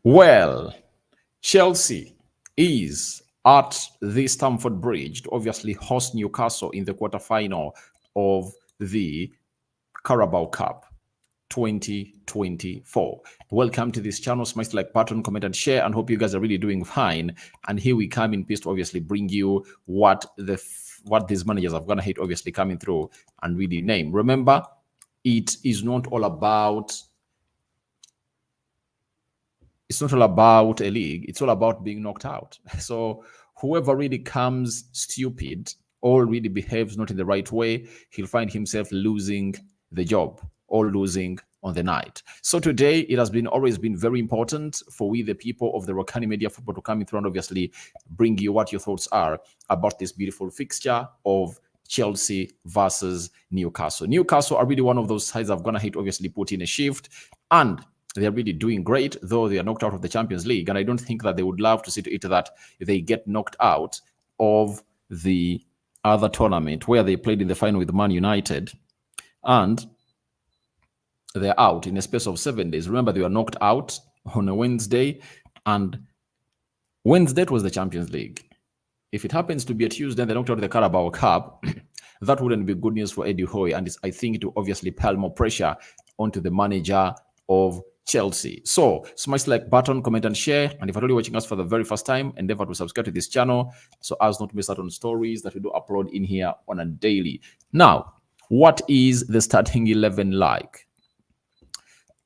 Well, Chelsea is at the Stamford Bridge to obviously host Newcastle in the quarterfinal of the Carabao Cup 2024. Welcome to this channel. Smash the like button, comment and share, and hope you guys are really doing fine. And here we come in peace to obviously bring you what these managers have gonna hit obviously coming through and really name. Remember, it is not all about a league. It's all about being knocked out. So whoever really comes stupid or really behaves not in the right way, he'll find himself losing the job or losing on the night. So today it has always been very important for we the people of the Rokani Media Football to come in through and obviously bring you what your thoughts are about this beautiful fixture of Chelsea versus Newcastle. Newcastle are really one of those sides I've gonna hit obviously put in a shift, and they're really doing great, though they are knocked out of the Champions League. And I don't think that they would love to see to it that they get knocked out of the other tournament where they played in the final with Man United. And they're out in a space of 7 days. Remember, they were knocked out on a Wednesday, and Wednesday was the Champions League. If it happens to be a Tuesday and they knocked out the Carabao Cup, that wouldn't be good news for Eddie Hoy. And I think to obviously pile more pressure onto the manager of Chelsea. So smash the like button, comment and share. And if you're only watching us for the very first time, endeavor to subscribe to this channel so as not to miss out on stories that we do upload in here on a daily. Now, what is the starting 11 like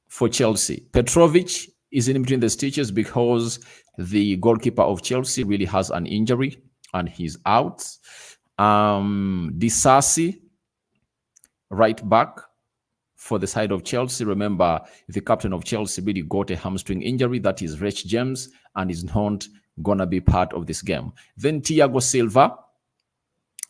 for Chelsea? Petrovic is in between the stitches because the goalkeeper of Chelsea really has an injury and he's out. Disasi, right back for the side of Chelsea. Remember, the captain of Chelsea really got a hamstring injury. That is Rich James, and is not gonna be part of this game. Then Thiago Silva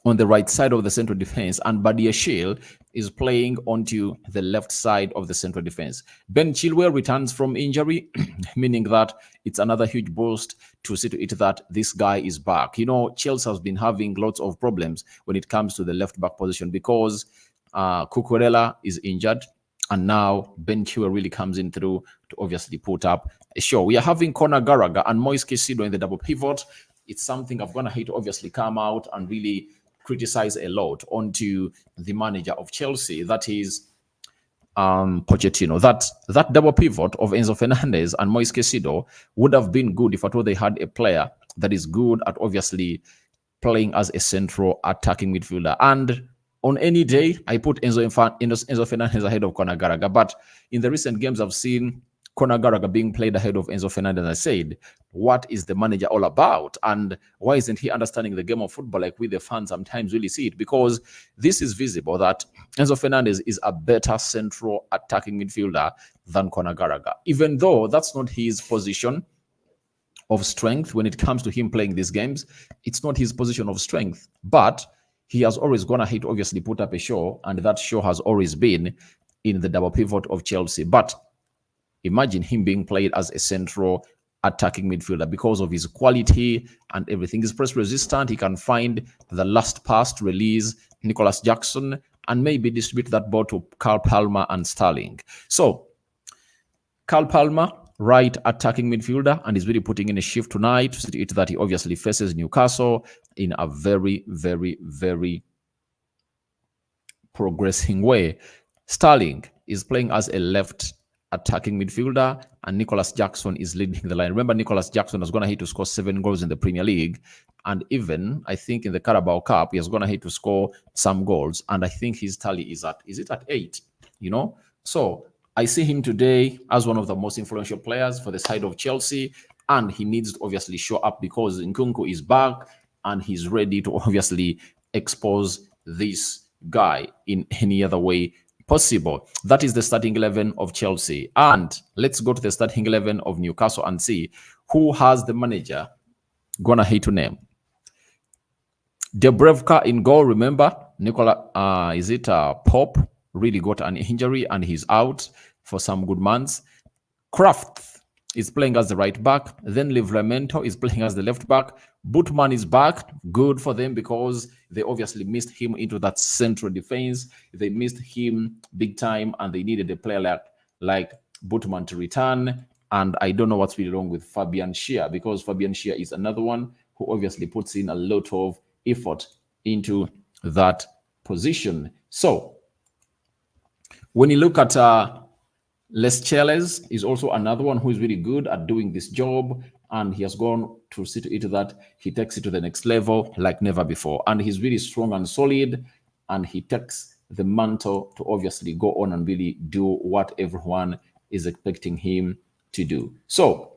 on the right side of the central defense, and Badiashile is playing onto the left side of the central defense. Ben Chilwell returns from injury, meaning that it's another huge boost to see to it that this guy is back. You know, Chelsea has been having lots of problems when it comes to the left back position because Cucurella is injured, and now Ben Chilwell really comes in through to obviously put up a show. We are having Conor Gallagher and Moise Caicedo in the double pivot. It's something I've gonna hate to obviously come out and really criticize a lot onto the manager of Chelsea, that is Pochettino. That double pivot of Enzo Fernandez and Moise Caicedo would have been good if at all they had a player that is good at obviously playing as a central attacking midfielder. And on any day, I put Enzo Fernandez ahead of Conor Gallagher. But in the recent games, I've seen Conor Gallagher being played ahead of Enzo Fernandez. I said, what is the manager all about? And why isn't he understanding the game of football like we, the fans, sometimes really see it? Because this is visible that Enzo Fernandez is a better central attacking midfielder than Conor Gallagher, even though that's not his position of strength when it comes to him playing these games. It's not his position of strength, but he has always gone ahead to obviously put up a show, and that show has always been in the double pivot of Chelsea. But imagine him being played as a central attacking midfielder because of his quality and everything. He's press resistant. He can find the last pass to release Nicholas Jackson and maybe distribute that ball to Carl Palmer and Sterling. So Carl Palmer, right attacking midfielder, and he's really putting in a shift tonight to see it that he obviously faces Newcastle in a very, very, very progressing way. Sterling is playing as a left attacking midfielder, and Nicholas Jackson is leading the line. Remember, Nicholas Jackson has gone ahead to score 7 goals in the Premier League, and even I think in the Carabao Cup he has gone ahead to score some goals, and I think his tally is at 8, you know. So I see him today as one of the most influential players for the side of Chelsea, and he needs to obviously show up because Nkunku is back and he's ready to obviously expose this guy in any other way possible. That is the starting 11 of Chelsea. And let's go to the starting 11 of Newcastle and see who has the manager gonna hate to name. Dubravka in goal. Remember, Pope really got an injury and he's out for some good months. Kraft is playing as the right back. Then Livramento is playing as the left back. Butman is back. Good for them because they obviously missed him into that central defense. They missed him big time and they needed a player like Butman to return. And I don't know what's really wrong with Fabian Schär, because Fabian Schär is another one who obviously puts in a lot of effort into that position. So when you look at Les Cheles, is also another one who is really good at doing this job, and he has gone to see to it that he takes it to the next level like never before. And he's really strong and solid, and he takes the mantle to obviously go on and really do what everyone is expecting him to do. So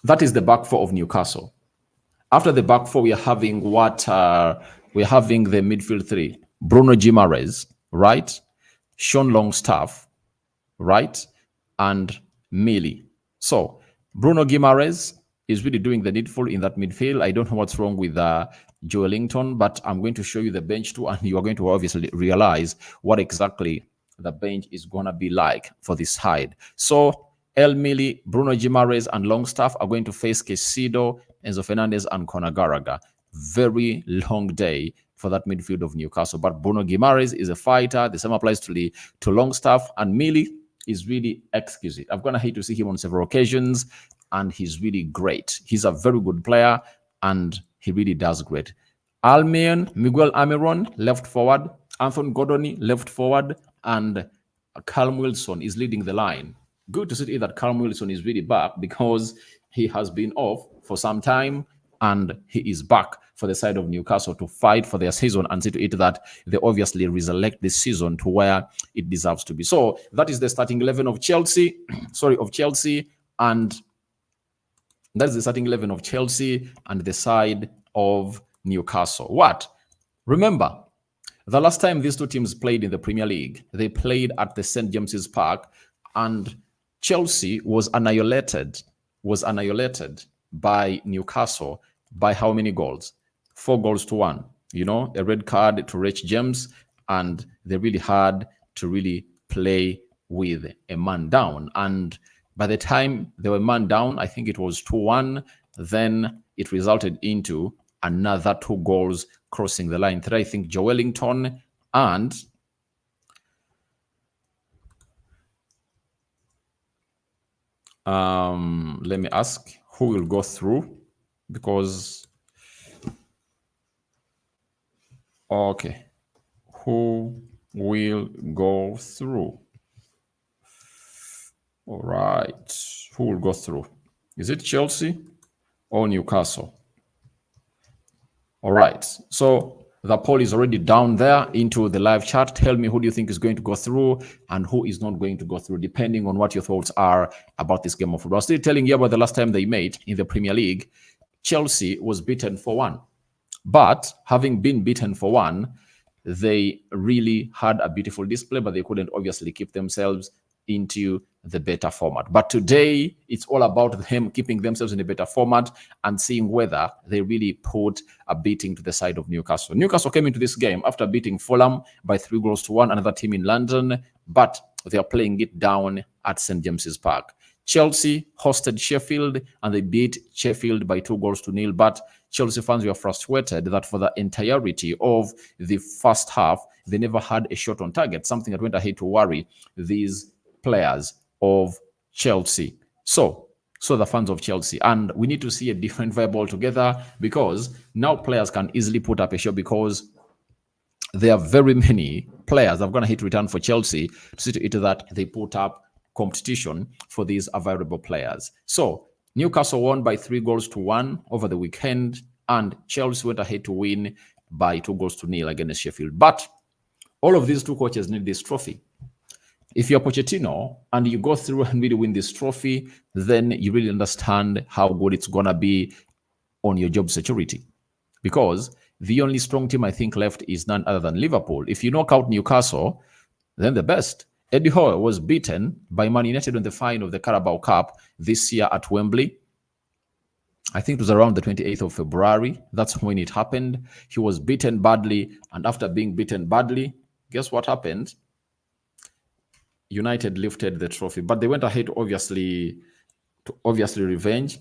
that is the back four of Newcastle. After the back four, we are having we're having the midfield three: Bruno Guimaraes, right? Sean Longstaff, right? And Millie. So Bruno Guimaraes is really doing the needful in that midfield. I don't know what's wrong with Joelinton, but I'm going to show you the bench too, and you are going to obviously realize what exactly the bench is going to be like for this side. So El Millie, Bruno Guimaraes, and Longstaff are going to face Caicedo, Enzo Fernandez, and Conor Gallagher. Very long day for that midfield of Newcastle. But Bruno Guimaraes is a fighter. The same applies to Longstaff, and Millie is really exquisite. I've gonna hate to see him on several occasions, and he's really great. He's a very good player, and he really does great. Miguel Almiron, left forward. Anthony Gordoni, left forward. And Callum Wilson is leading the line. Good to see that Callum Wilson is really back, because he has been off for some time, and he is back for the side of Newcastle to fight for their season and see to it that they obviously reselect this season to where it deserves to be. So that is the starting 11 of Chelsea. And that is the starting 11 of Chelsea and the side of Newcastle. What? Remember, the last time these two teams played in the Premier League, they played at the St. James's Park, and Chelsea was annihilated by Newcastle by how many goals? 4-1. You know, a red card to Rich James, and they really had to really play with a man down. And by the time they were man down, I think it was 2-1. Then it resulted into another 2 goals crossing the line. I think Joelinton and let me ask who will go through, because okay, who will go through? All right, who will go through? Is it Chelsea or Newcastle? All right, so the poll is already down there into the live chat. Tell me, who do you think is going to go through and who is not going to go through, depending on what your thoughts are about this game of football. Still telling you about the last time they met in the Premier League. Chelsea was beaten 4-1. But having been beaten 4-1, they really had a beautiful display, but they couldn't obviously keep themselves into the better format. But today, it's all about them keeping themselves in a better format and seeing whether they really put a beating to the side of Newcastle. Newcastle came into this game after beating Fulham by 3-1, another team in London, but they are playing it down at St. James's Park. Chelsea hosted Sheffield, and they beat Sheffield by 2-0. But Chelsea fans were frustrated that for the entirety of the first half, they never had a shot on target, something that went ahead to worry these players of Chelsea. So the fans of Chelsea. And we need to see a different vibe altogether, because now players can easily put up a show, because there are very many players that are going to hit return for Chelsea to see to it that they put up competition for these available players. So Newcastle won by 3-1 over the weekend, and Chelsea went ahead to win by 2-0 against Sheffield. But all of these two coaches need this trophy. If you're Pochettino and you go through and really win this trophy, then you really understand how good it's going to be on your job security. Because the only strong team I think left is none other than Liverpool. If you knock out Newcastle, then the best. Eddie Howe was beaten by Man United in the final of the Carabao Cup this year at Wembley. I think it was around the 28th of February. That's when it happened. He was beaten badly, and after being beaten badly, guess what happened? United lifted the trophy, but they went ahead to obviously revenge.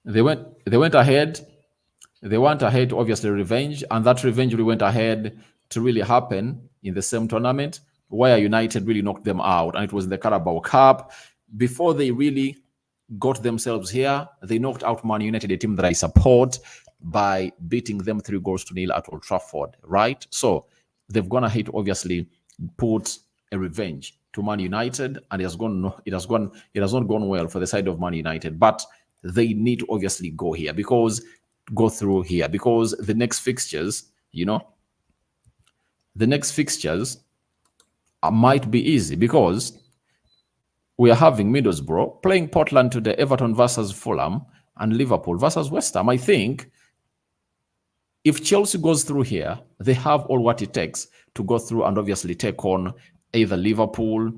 They went ahead to obviously revenge, and that revenge really went ahead to really happen in the same tournament. where United really knocked them out, and it was in the Carabao Cup. Before they really got themselves here, they knocked out Man United, a team that I support, by beating them 3-0 at Old Trafford, right? So they've gone ahead to obviously put a revenge to Man United, and it has not gone well for the side of Man United. But they need to obviously go through here because the next fixtures, might be easy because we are having Middlesbrough playing Portland today, Everton versus Fulham, and Liverpool versus West Ham. I think if Chelsea goes through here, they have all what it takes to go through and obviously take on either Liverpool.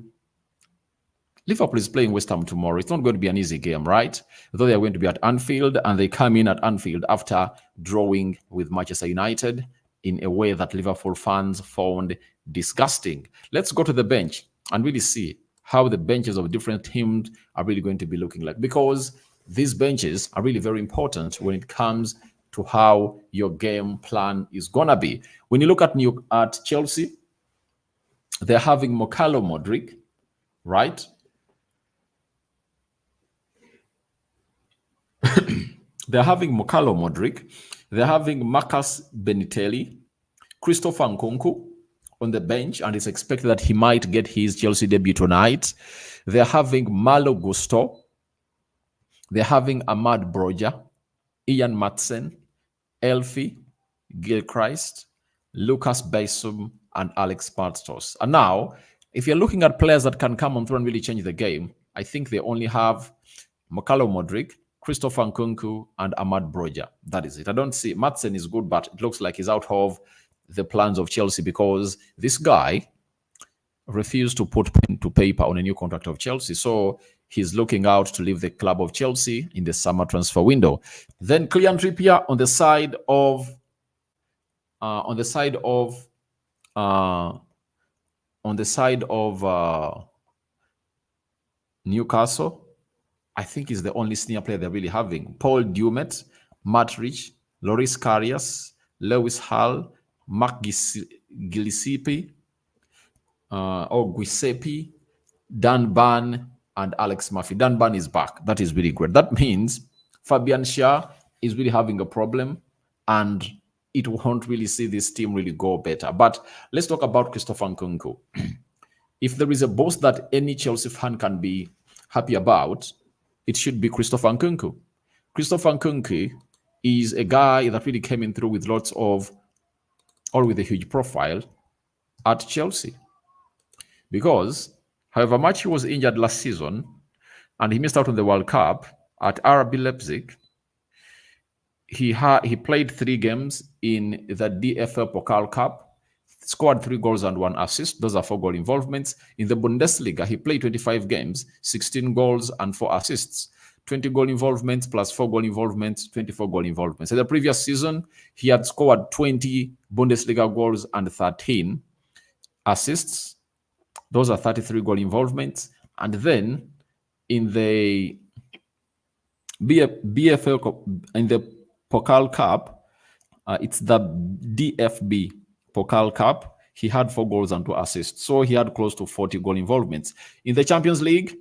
Liverpool is playing West Ham tomorrow. It's not going to be an easy game, right? Though they are going to be at Anfield, and they come in at Anfield after drawing with Manchester United in a way that Liverpool fans found disgusting. Let's go to the bench and really see how the benches of different teams are really going to be looking like, because these benches are really very important when it comes to how your game plan is gonna be. When you look at Chelsea, they're having Mokalo Modric, right? They're having Mokalo Modric. They're having Marcus Benitelli, Christopher Nkunku on the bench, and it's expected that he might get his Chelsea debut tonight. They're having Malo Gusto. They're having Ahmad Broja, Ian Matsen, Elfie, Gilchrist, Lucas Bassum, and Alex Pastos. And now, if you're looking at players that can come on through and really change the game, I think they only have Mokalo Modric, Christopher Nkunku, and Ahmad Broja. That is it. I don't see Matsen is good, but it looks like he's out of the plans of Chelsea because this guy refused to put pen to paper on a new contract of Chelsea. So he's looking out to leave the club of Chelsea in the summer transfer window. Then Kylian Trippier on the side of Newcastle. I think is the only senior player they're really having. Paul Dumet, Matt Rich, Loris Karius, Lewis Hull, Mark Giuseppe, Giuseppe, Dan Ban, and Alex Murphy. Dan Ban is back. That is really great. That means Fabian Schär is really having a problem, and it won't really see this team really go better. But let's talk about Christopher Nkunku. If there is a boss that any Chelsea fan can be happy about, it should be Christopher Nkunku. Christopher Nkunku is a guy that really came in through with with a huge profile at Chelsea. Because however much he was injured last season and he missed out on the World Cup at RB Leipzig, he played 3 games in the DFL Pokal Cup, scored 3 goals and 1 assist. Those are 4 goal involvements. In the Bundesliga, he played 25 games, 16 goals and 4 assists. 20 goal involvements plus 4 goal involvements, 24 goal involvements. In the previous season, he had scored 20 Bundesliga goals and 13 assists. Those are 33 goal involvements. And then in the BFL, in the Pokal Cup, it's the DFB Pokal Cup, he had 4 goals and 2 assists. So he had close to 40 goal involvements. In the Champions League,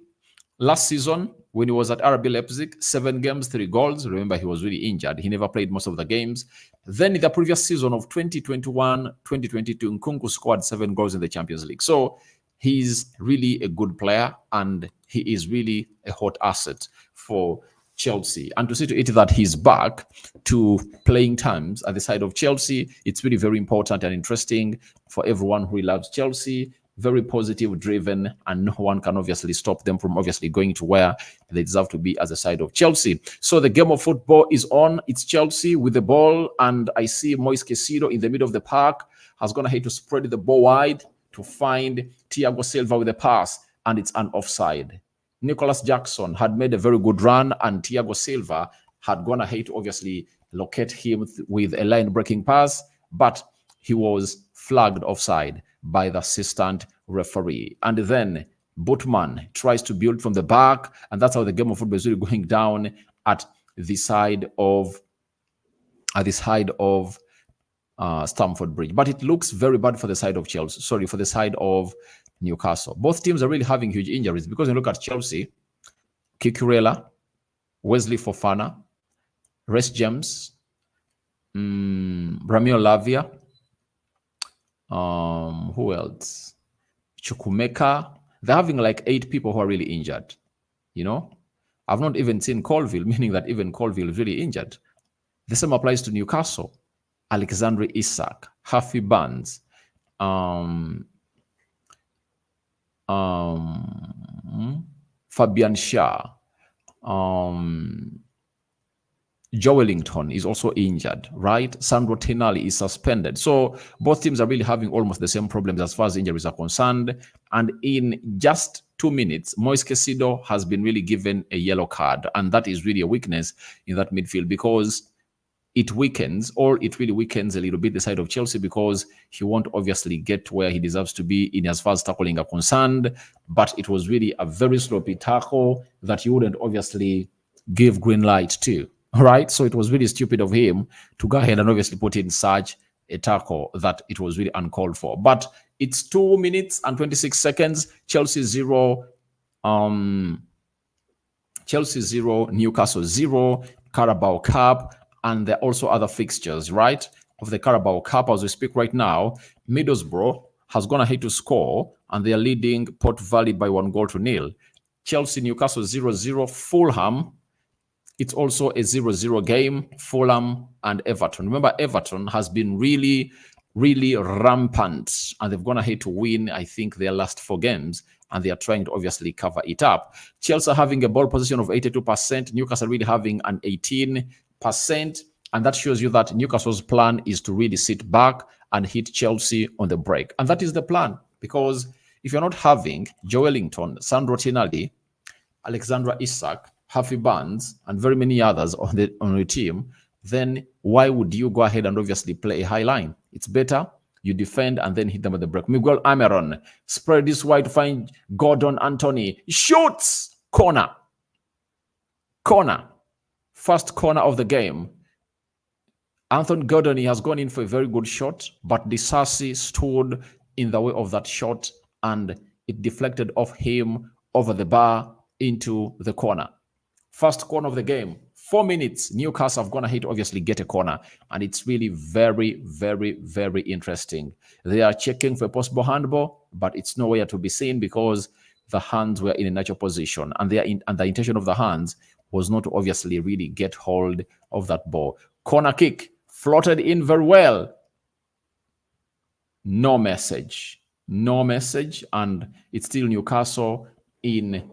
last season, when he was at RB Leipzig, 7 games, 3 goals. Remember, he was really injured. He never played most of the games. Then in the previous season of 2021-2022, Nkunku scored 7 goals in the Champions League. So he's really a good player, and he is really a hot asset for Chelsea. And to see to it that he's back to playing times at the side of Chelsea, it's really very important and interesting for everyone who loves Chelsea. Very positive, driven, and no one can obviously stop them from obviously going to where they deserve to be as a side of Chelsea. So the game of football is on. It's Chelsea with the ball, and I see Moise Caicedo in the middle of the park has gone ahead to spread the ball wide to find Thiago Silva with a pass, and it's an offside. Nicholas Jackson had made a very good run, and Thiago Silva had gone ahead to obviously locate him with a line-breaking pass, but he was flagged offside by the assistant referee. And then Butman tries to build from the back, and that's how the game of football is really going down at the side of Stamford Bridge. But it looks very bad for the side of Chelsea. Sorry, for the side of Newcastle. Both teams are really having huge injuries because when you look at Chelsea, Cucurella, Wesley Fofana, Reece James, Ramiro Lavia, who else? Chukwumeka. They're having like 8 people who are really injured. You know, I've not even seen Colville, meaning that even Colville is really injured. The same applies to Newcastle. Alexander Isak, Harvey Barnes, Fabian Shah, Joe Wellington is also injured, right? Sandro Tonali is suspended. So both teams are really having almost the same problems as far as injuries are concerned. And in just 2 minutes, Moise Caicedo has been really given a yellow card. And that is really a weakness in that midfield because it weakens, or it really weakens a little bit the side of Chelsea because he won't obviously get where he deserves to be in as far as tackling are concerned. But it was really a very sloppy tackle that you wouldn't obviously give green light to. All right, so it was really stupid of him to go ahead and obviously put in such a tackle that it was really uncalled for. But it's 2 minutes and 26 seconds. Chelsea 0, Newcastle 0, Carabao Cup, and there are also other fixtures, right? Of the Carabao Cup as we speak right now, Middlesbrough has gone ahead to score, and they are leading Port Vale by 1-0. Chelsea, Newcastle 0-0, Fulham. It's also a 0-0 game, Fulham and Everton. Remember, Everton has been really, really rampant, and they've gone ahead to win, I think, their last 4 games, and they are trying to obviously cover it up. Chelsea having a ball position of 82%, Newcastle really having an 18%, and that shows you that Newcastle's plan is to really sit back and hit Chelsea on the break. And that is the plan, because if you're not having Joe Wellington, Sandro Tonali, Alexander Isak, Harvey Barnes, and very many others on the team, then why would you go ahead and obviously play a high line? It's better you defend and then hit them at the break. Miguel Almiron spread this wide to find Gordon Anthony. Shoots! Corner. First corner of the game. Anthony Gordon, he has gone in for a very good shot, but Disasi stood in the way of that shot and it deflected off him over the bar into the corner. First corner of the game, 4 minutes. Newcastle have gone ahead to obviously get a corner, and it's really very, very, very interesting. They are checking for a possible handball, but it's nowhere to be seen because the hands were in a natural position, and the intention of the hands was not to obviously really get hold of that ball. Corner kick, floated in very well. No message, and it's still Newcastle in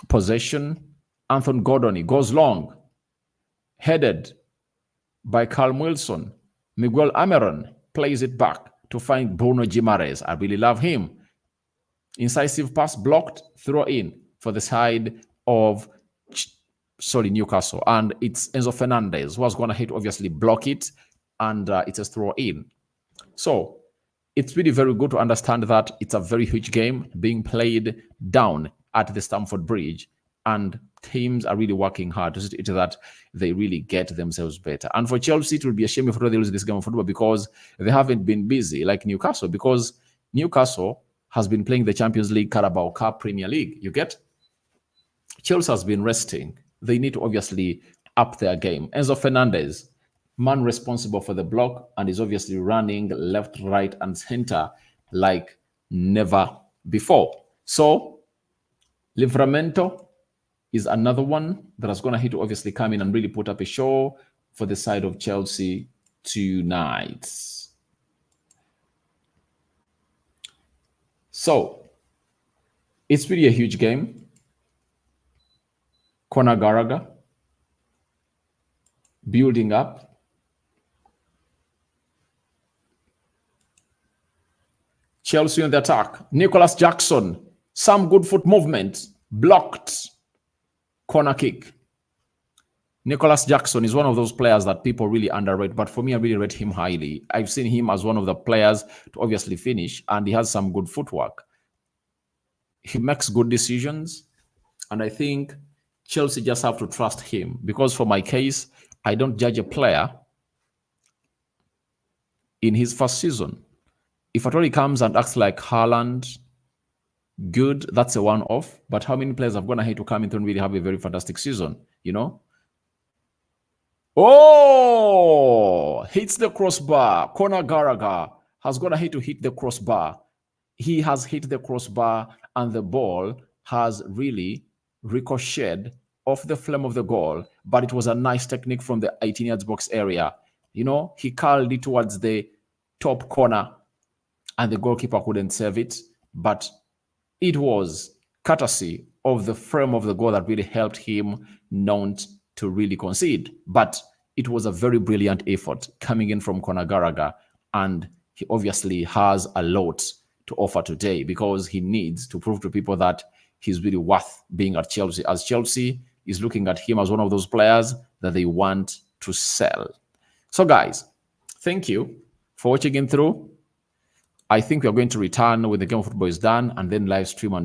possession. Anthony Gordon goes long, headed by Callum Wilson. Miguel Almiron plays it back to find Bruno Guimaraes. I really love him. Incisive pass blocked, throw in for the side of Newcastle. And it's Enzo Fernandez who has gone ahead to obviously block it, and it's a throw in. So it's really very good to understand that it's a very huge game being played down at the Stamford Bridge, and teams are really working hard to see to that they really get themselves better. And for Chelsea, it will be a shame if they lose this game of football because they haven't been busy like Newcastle, because Newcastle has been playing the Champions League, Carabao Cup, Premier League. You get? Chelsea has been resting. They need to obviously up their game. Enzo Fernandez, man responsible for the block, and is obviously running left, right, and center like never before. So Livramento is another one that is going to hit to obviously come in and really put up a show for the side of Chelsea tonight. So it's really a huge game. Conor Gallagher building up. Chelsea on the attack. Nicholas Jackson, some good foot movement, blocked. Corner kick. Nicholas Jackson is one of those players that people really underrate, but for me, I really rate him highly. I've seen him as one of the players to obviously finish, and he has some good footwork. He makes good decisions, and I think Chelsea just have to trust him, because for my case, I don't judge a player in his first season. If at all he comes and acts like Haaland, good, that's a one-off. But how many players have gone ahead to come in and really have a very fantastic season, you know? Oh, hits the crossbar. Conor Gallagher has gone ahead to hit the crossbar. He has hit the crossbar and the ball has really ricocheted off the flame of the goal. But it was a nice technique from the 18 yards box area. You know, he curled it towards the top corner and the goalkeeper couldn't save it. But it was courtesy of the frame of the goal that really helped him not to really concede. But it was a very brilliant effort coming in from Conor Gallagher, and he obviously has a lot to offer today because he needs to prove to people that he's really worth being at Chelsea, as Chelsea is looking at him as one of those players that they want to sell. So guys, thank you for watching in through. I think we are going to return when the game of football is done and then live stream and